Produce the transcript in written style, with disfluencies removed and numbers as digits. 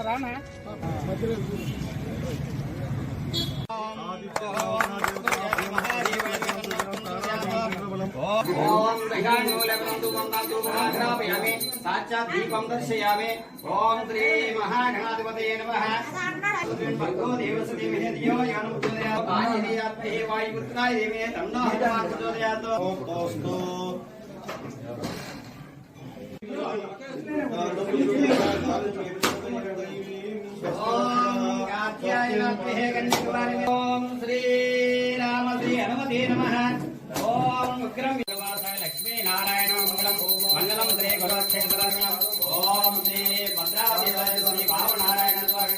రానా साक्षात् दीपं दर्शयामि। ओम श्री महागणाधिपतये नमः। भगवो देवस्य धीमहि धियो यो न प्रचोदयात्। आयनीयात्महे वायुपुत्राय धीमहि तन्नो हनुमान् प्रचोदयात्। ओस्तु ओम कात्यायनात्महे कन्याकुमारिणे। ओम श्री राम श्री हनुमते नमः। ओम उग्रं लक्ष्मी नारायण मंगलम मंगलम श्री गुरुक्षेत्रम। ओम श्री भद्रादेवाय श्री भावनारायण स्वामी।